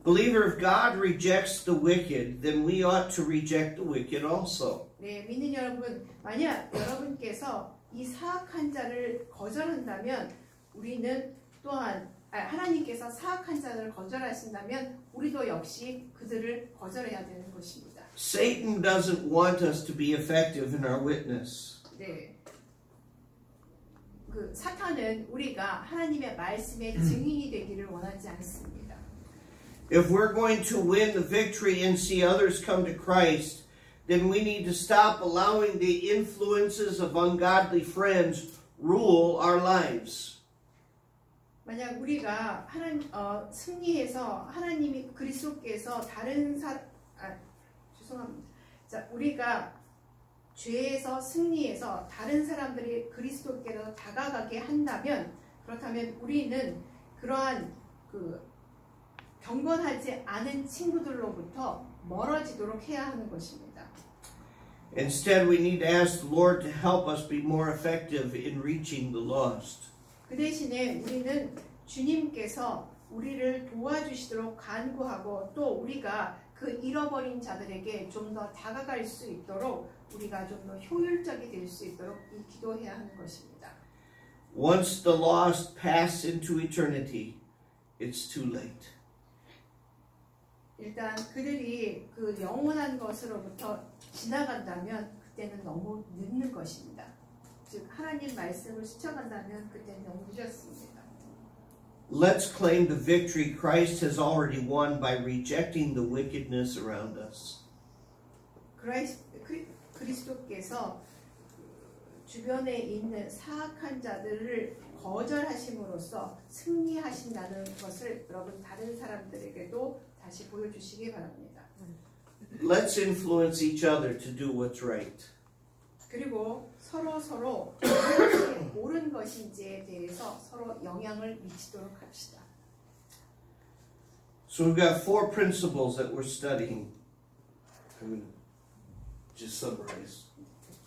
Believer, if God rejects the wicked, then we ought to reject the wicked also. 네, 믿는 여러분, 만약 여러분께서 이 사악한 자를 거절한다면 우리는 또한 하나님께서 사악한 자를 거절하신다면 우리도 역시 그들을 거절해야 되는 것입니다. Satan doesn't want us to be effective in our witness. 네. 그 사탄은 우리가 하나님의 말씀의 증인이 되기를 원하지 않습니다. If we're going to win the victory and see others come to Christ, then we need to stop allowing the influences of ungodly friends rule our lives. 만약 우리가 승리해서 하나님이 그리스도께서 자, 우리가 죄에서 승리해서 다른 사람들이 그리스도께로 다가가게 한다면 그렇다면 우리는 그러한 경건하지 않은 친구들로부터 멀어지도록 해야 하는 것입니다. Instead, we need to ask the Lord to help us be more effective in reaching the lost. 그 대신에 우리는 주님께서 우리를 도와주시도록 간구하고 또 우리가 그 잃어버린 자들에게 좀 더 다가갈 수 있도록 우리가 좀 더 효율적이 될 수 있도록 기도해야 하는 것입니다. Once the lost pass into eternity, it's too late. 일단 그들이 그 영원한 것으로부터 지나간다면 그때는 너무 늦는 것입니다. 즉 하나님 말씀을 스쳐간다면 그때는 너무 늦었습니다. Let's claim the victory Christ has already won by rejecting the wickedness around us. 그리스도께서 주변에 있는 사악한 자들을 거절하심으로써 승리하신다는 것을 여러분 다른 사람들에게도 다시 보여주시기 바랍니다. Let's influence each other to do what's right. 그리고 서로 옳은 것인지에 대해서 서로 영향을 미치도록 합시다. So we've got 4 principles that we're studying. I'm going to just summarize.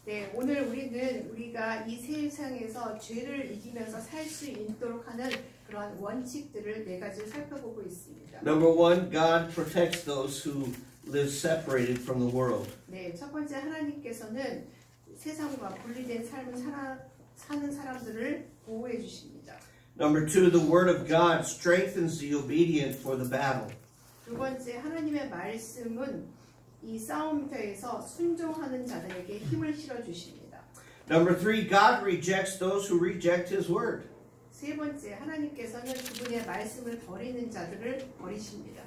네, 오늘 우리가 이 세상에서 죄를 이기면서 살 수 있도록 하는 그런 원칙들을 4가지를 살펴보고 있습니다. Number 1, God protects those who live separated from the world. 네, 첫 번째 하나님께서는 세상과 분리된 삶을 사는 사람들을 보호해 주십니다. Number 2, the Word of God strengthens the obedient for the battle. 두 번째 하나님의 말씀은 이 싸움터에서 순종하는 자들에게 힘을 실어 주십니다. Number 3, God rejects those who reject His Word. 세 번째 하나님께서는 그분의 말씀을 버리는 자들을 버리십니다.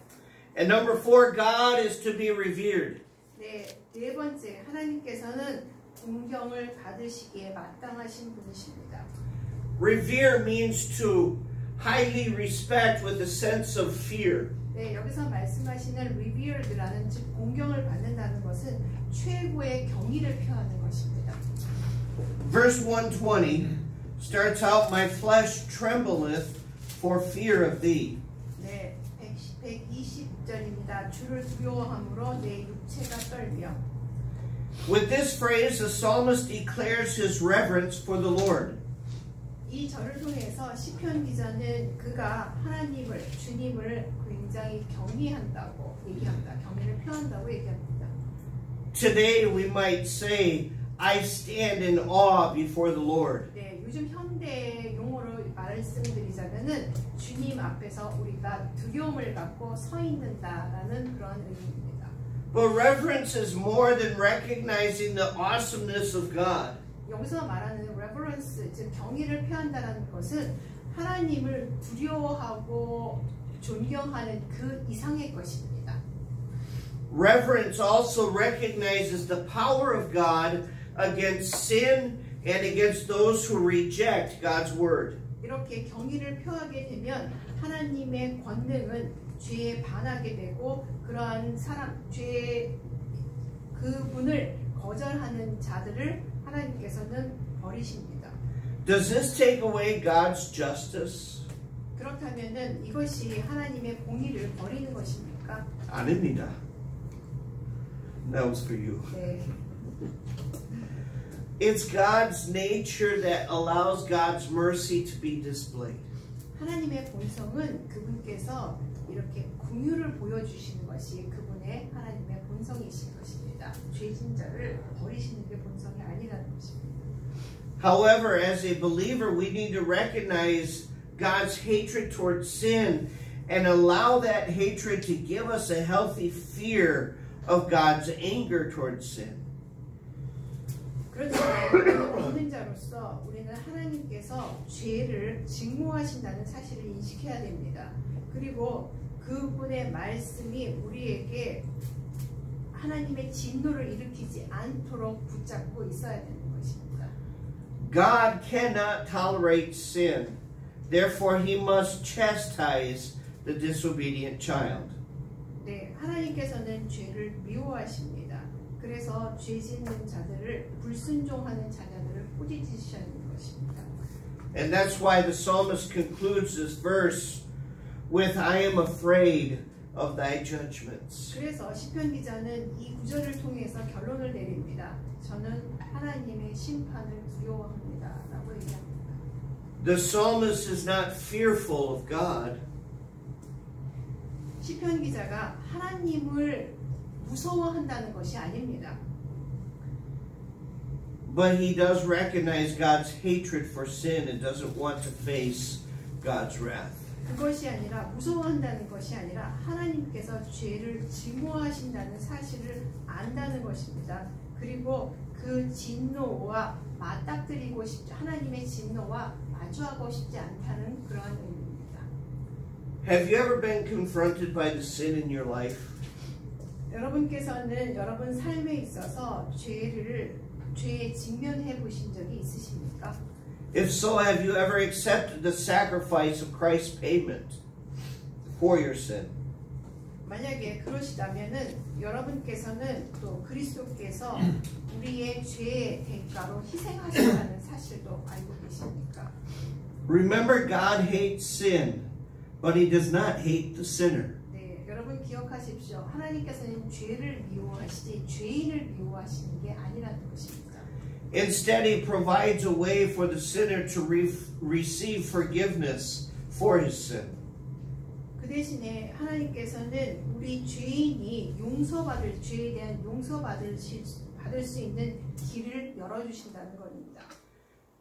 And number 4, God is to be revered. 네 번째 하나님께서는 존경을 받으시기에 마땅하신 분이십니다. Revere means to highly respect with a sense of fear. 네, 여기서 말씀하시는 revered라는 즉 공경을 받는다는 것은 최고의 경의를 표하는 것입니다. Verse 120 starts out, My flesh trembleth for fear of thee. 네, 120절입니다. 주를 두려워함으로 내 육체가 떨며. With this phrase, the psalmist declares his reverence for the Lord. 이 절을 통해서 시편 기자는 그가 하나님을 주님을 굉장히 경외한다고 얘기합니다. 경외를 표한다고 얘기합니다. Today we might say, I stand in awe before the Lord. 네, 요즘 현대 용어로 말씀드리자면은 주님 앞에서 우리가 두려움을 갖고 서 있는다라는 그런 의미입니다. But reverence is more than recognizing the awesomeness of God. 여기서 말하는 reverence, 즉 경의를 표한다는 것은 하나님을 두려워하고 존경하는 그 이상의 것입니다. Reverence also recognizes the power of God against sin and against those who reject God's word. 이렇게 경의를 표하게 되면 하나님의 권능은 죄에 반하게 되고 그러한 그분을 거절하는 자들을 하나님께서는 버리십니다. Does this take away God's justice? 그렇다면은 이것이 하나님의 공의를 버리는 것입니까? 아닙니다. That was for you. 네. It's God's nature that allows God's mercy to be displayed. 하나님의 본성은 그분께서 이렇게 긍휼을 보여주시는 것이 그분의 하나님의 본성이신 것입니다. 죄진 자를 버리시는 게 본성이 아니라는 것입니다. However, as a believer, we need to recognize God's hatred towards sin and allow that hatred to give us a healthy fear of God's anger towards sin. 그렇지만 믿는 자로서 우리는 하나님께서 죄를 증오하신다는 사실을 인식해야 됩니다. 그리고 그분의 말씀이 우리에게 하나님의 진노를 일으키지 않도록 붙잡고 있어야 되는 것입니다. God cannot tolerate sin. Therefore, he must chastise the disobedient child. 네, 하나님께서는 죄를 미워하십니다. 그래서 죄 짓는 자들을 불순종하는 자녀들을 꾸짖으셔야 하는 것입니다. And that's why the psalmist concludes this verse with I am afraid of thy judgments. 그래서 시편 기자는 이 구절을 통해서 결론을 내립니다. 저는 하나님의 심판을 두려워합니다라고 얘기합니다. The psalmist is not fearful of God. 시편 기자가 하나님을 무서워한다는 것이 아닙니다. But he does recognize God's hatred for sin and doesn't want to face God's wrath. 그것이 아니라 무서워한다는 것이 아니라 하나님께서 죄를 증오하신다는 사실을 안다는 것입니다. 그리고 그 진노와 맞닥뜨리고 싶지 하나님의 진노와 마주하고 싶지 않다는 그러한 의미입니다. Have you ever been confronted by the sin in your life? 여러분께서는 여러분 삶에 있어서 죄에 직면해 보신 적이 있으십니까? If so, have you ever accepted the sacrifice of Christ's payment for your sin? 만약에 그러시다면은 여러분께서는 또 그리스도께서 우리의 죄의 대가로 희생하셨다는 사실도 알고 계십니까? Remember, God hates sin, but he does not hate the sinner. 네, 여러분 기억하십시오. 하나님께서는 죄를 미워하시지 죄인을 미워하시는 게 아니라는 것입니다. Instead, he provides a way for the sinner to receive forgiveness for his sin. 그 대신에 하나님께서는 우리 죄인이 죄에 대한 용서받을 수 있는 길을 열어주신다는 겁니다.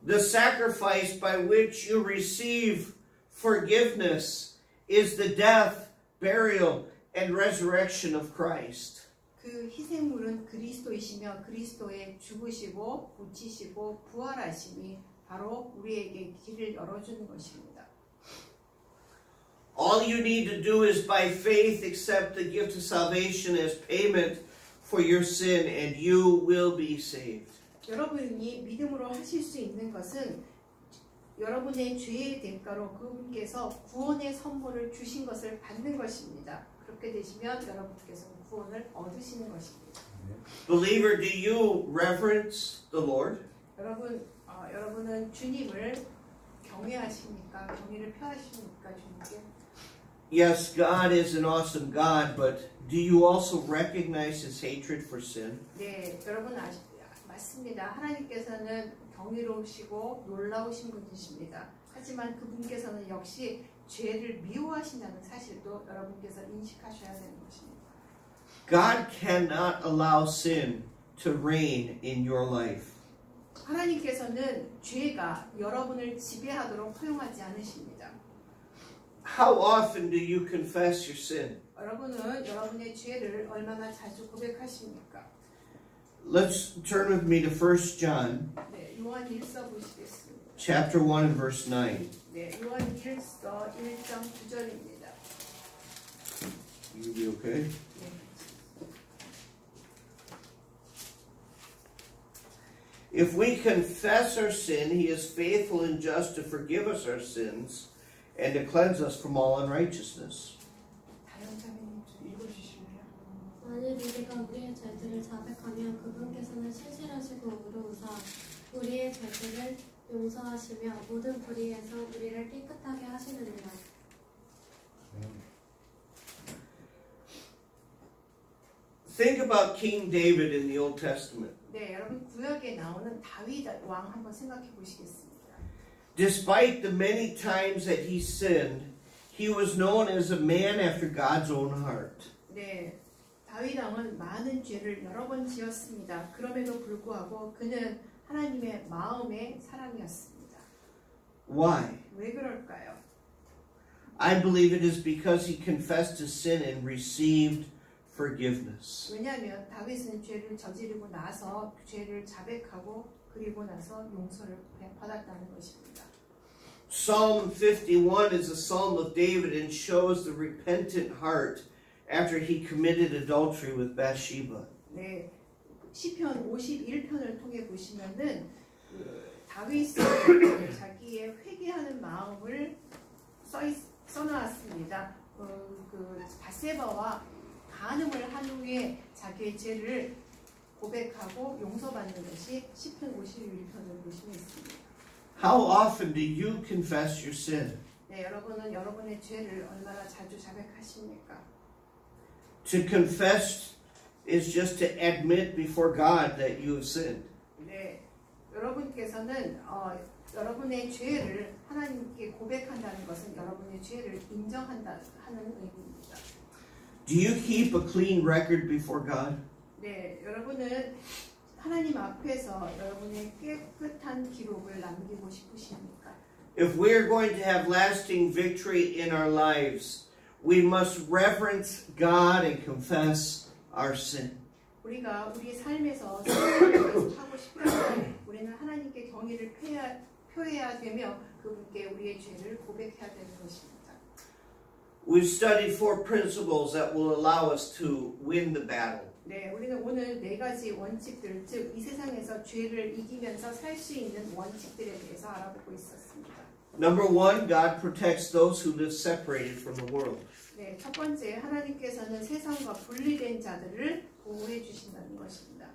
The sacrifice by which you receive forgiveness is the death, burial, and resurrection of Christ. 그 희생물은 그리스도이시며 그리스도의 죽으시고 고치시고 부활하심이 바로 우리에게 길을 열어주는 것입니다. All you need to do is by faith accept the gift of salvation as payment for your sin and you will be saved. 여러분이 믿음으로 하실 수 있는 것은 여러분의 죄의 대가로 그분께서 구원의 선물을 주신 것을 받는 것입니다. 그렇게 되시면 여러분께서 구원을 얻으시는 것입니다. Believer, do you reverence the Lord? 여러분은 주님을 경외하십니까? 경외를 표하십니까? 주님께? Yes, God is an awesome God, but do you also recognize his hatred for sin? 네, 여러분 맞습니다. 하나님께서는 경이로우시고 놀라우신 분이십니다. 하지만 그분께서는 역시 죄를 미워하신다는 사실도 여러분께서 인식하셔야 되는 것입니다. God cannot allow sin to reign in your life. 하나님께서는 죄가 여러분을 지배하도록 허용하지 않으십니다. How often do you confess your sin? 여러분은 여러분의 죄를 얼마나 자주 고백하십니까? Let's turn with me to 1 John 네, 요한 1서 보시겠습니다. chapter 1 and verse 9. 네, 요한 1서 1장 9절입니다. You be okay? 네. If we confess our sin, he is faithful and just to forgive us our sins and to cleanse us from all unrighteousness. 다른 자매님 좀 읽어주실래요? 만일 우리가 우리의 죄들을 자백하면 그분께서는 신실하시고 의로우사 우리의 죄들을 용서하시며 모든 불의에서 우리를 깨끗하게 하시느니라. Think about King David in the Old Testament. 네, 여러분 구약에 나오는 다윗 왕 한번 생각해 보시겠습니다. Despite the many times that he sinned, he was known as a man after God's own heart. 네, 다윗 왕은 많은 죄를 여러 번 지었습니다. 그럼에도 불구하고 그는 하나님의 마음의 사람이었습니다. Why? 왜 그럴까요? I believe it is because he confessed his sin and received forgiveness. 왜냐하면 다윗은 죄를 저지르고 나서 죄를 자백하고 그리고 나서 용서를 받았다는 것입니다. Psalm 51 is a psalm of David and shows the repentant heart after he committed adultery with Bathsheba. 네, 시편 51편을 통해 보시면은 다윗은 자기의 회개하는 마음을 써놨습니다. 그 바세바와 간음을 한 후에 자기의 죄를 고백하고 용서받는 것이 시편 51편을 보시면 있습니다. How often do you confess your sin? 네, 여러분은 여러분의 죄를 얼마나 자주 자백하십니까? To confess is just to admit before God that you have sinned. 네, 여러분께서는 여러분의 죄를 하나님께 고백한다는 것은 여러분의 죄를 인정한다 하는 의미입니다. Do you keep a clean record before God? 네, 여러분은 하나님 앞에서 여러분의 깨끗한 기록을 남기고 싶으십니까? If we're going to have lasting victory in our lives, we must reverence God and confess our sin. 우리가 우리 삶에서 승리를 하고 싶다면 우리는 하나님께 경의를 표해야 되며 그분께 우리의 죄를 고백해야 되는 것입니다. We've studied 4 principles that will allow us to win the battle. 네, 우리는 오늘 4가지 원칙들, 즉 이 세상에서 죄를 이기면서 살 수 있는 원칙들에 대해서 알아보고 있었습니다. Number 1, God protects those who live separated from the world. 네, 첫 번째 하나님께서는 세상과 분리된 자들을 보호해 주신다는 것입니다.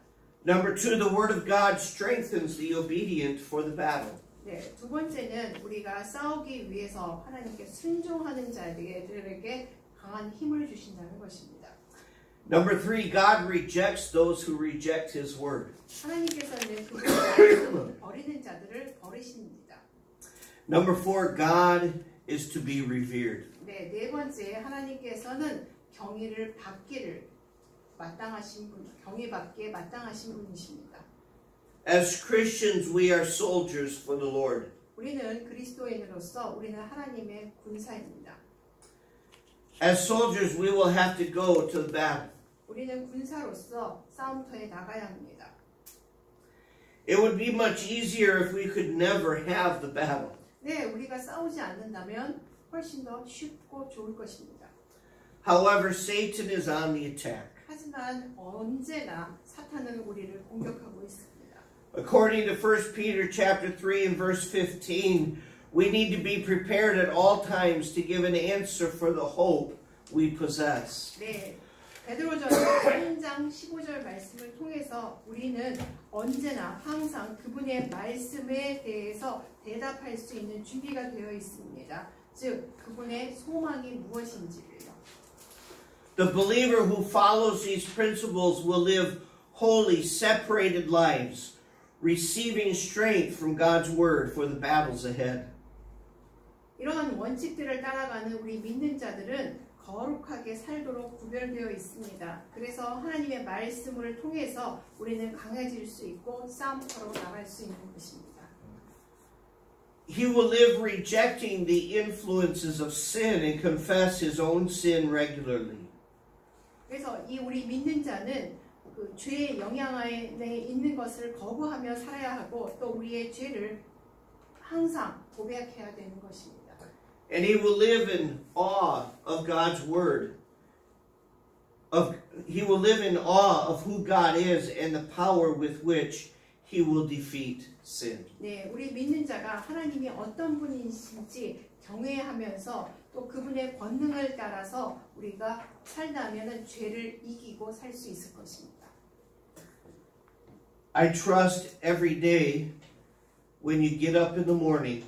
Number 2, the Word of God strengthens the obedient for the battle. 네, 두 번째는 우리가 싸우기 위해서 하나님께 순종하는 자들에게 강한 힘을 주신다는 것입니다. Number 3, God rejects those who reject His Word. 하나님께서는 그 말씀을 버리는 자들을 버리십니다. Number 4, God is to be revered. 네, 네 번째 하나님께서는 경의를 받기를 마땅하신 분, 경의받기에 마땅하신 분이십니다. As Christians, we are soldiers for the Lord. 우리는 그리스도인으로서 우리는 하나님의 군사입니다. As soldiers, we will have to go to the battle. 우리는 군사로서 싸움터에 나가야 합니다. It would be much easier if we could never have the battle. 네, 우리가 싸우지 않는다면 훨씬 더 쉽고 좋을 것입니다. However, Satan is on the attack. 하지만 언제나 사탄은 우리를 공격하고 있습니다. According to 1 Peter chapter 3 and verse 15, we need to be prepared at all times to give an answer for the hope we possess. 네, 베드로전서 3장 15절 말씀을 통해서 우리는 언제나 항상 그분의 말씀에 대해서 대답할 수 있는 준비가 되어 있습니다. 즉, 그분의 소망이 무엇인지를요. The believer who follows these principles will live holy, separated lives, receiving strength from God's word for the battles ahead. 이러한 원칙들을 따라가는 우리 믿는 자들은 거룩하게 살도록 구별되어 있습니다. 그래서 하나님의 말씀을 통해서 우리는 강해질 수 있고 싸움터로 나갈 수 있는 것입니다. He will live rejecting the influences of sin and confess his own sin regularly. 그래서 이 우리 믿는 자는 그 죄의 영향 안에 있는 것을 거부하며 살아야 하고 또 우리의 죄를 항상 고백해야 되는 것입니다. And he will live in awe of God's word. He will live in awe of who God is and the power with which he will defeat sin. 네, 우리 믿는 자가 하나님이 어떤 분이신지 경외하면서 또 그분의 권능을 따라서 우리가 살다면은 죄를 이기고 살 수 있을 것입니다. I trust every day when you get up in the morning,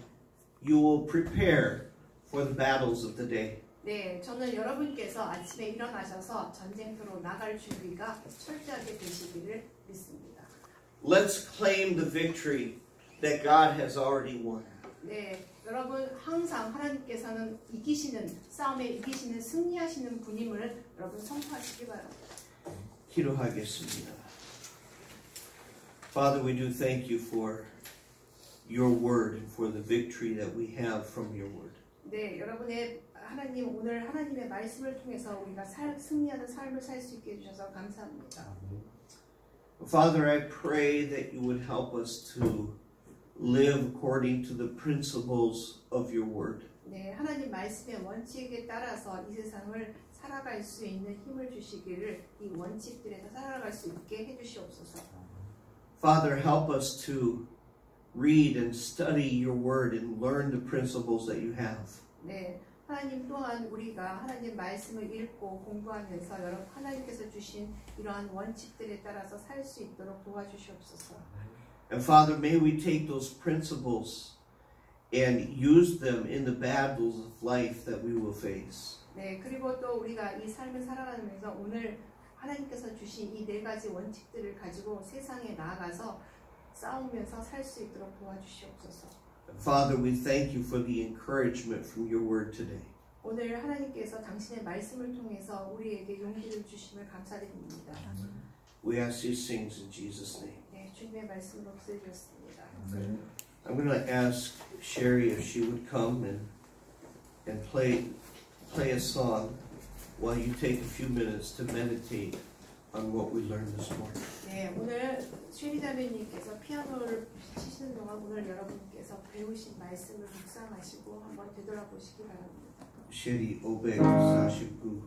you will prepare for the battles of the day. 네, 저는 여러분께서 아침에 일어나셔서 전쟁터로 나갈 준비가 철저하게 되시기를 믿습니다. Let's claim the victory that God has already won. 네, 여러분 항상 하나님께서는 이기시는 싸움에 이기시는 승리하시는 분임을 여러분 선포하시기 바랍니다. 기도하겠습니다. Father, we do thank you for your word and for the victory that we have from your word. 네, 여러분의 하나님 오늘 하나님의 말씀을 통해서 우리가 승리하는 삶을 살 수 있게 해주셔서 감사합니다. Father, I pray that you would help us to live according to the principles of your word. 네, 하나님 말씀의 원칙에 따라서 이 세상을 살아갈 수 있는 힘을 주시기를 이 원칙들에서 살아갈 수 있게 해주시옵소서. Father, help us to read and study your word and learn the principles that you have. 네, 하나님 또한 우리가 하나님 말씀을 읽고 공부하면서 여러분 하나님께서 주신 이러한 원칙들에 따라서 살 수 있도록 도와주시옵소서. And Father, may we take those principles and use them in the battles of life that we will face. 네, 그리고 또 우리가 이 삶을 살아가면서 오늘 하나님께서 주신 이 네 가지 원칙들을 가지고 세상에 나아가서 싸우면서 살 수 있도록 도와주시옵소서. Father, we thank you for the encouragement from your word today. 오늘 하나님께서 당신의 말씀을 통해서 우리에게 용기를 주심을 감사드립니다. We ask these things in Jesus' name. 네, 주님의 말씀으로 쓰여졌습니다. I'm going to ask Sherry if she would come and play a song while you take a few minutes to meditate on what we learned this morning. 네, 오늘 쉐리 자매님께서 피아노를 치시는 동안 오늘 여러분께서 배우신 말씀을 묵상하시고 한번 되돌아보시기 바랍니다. Sherry 549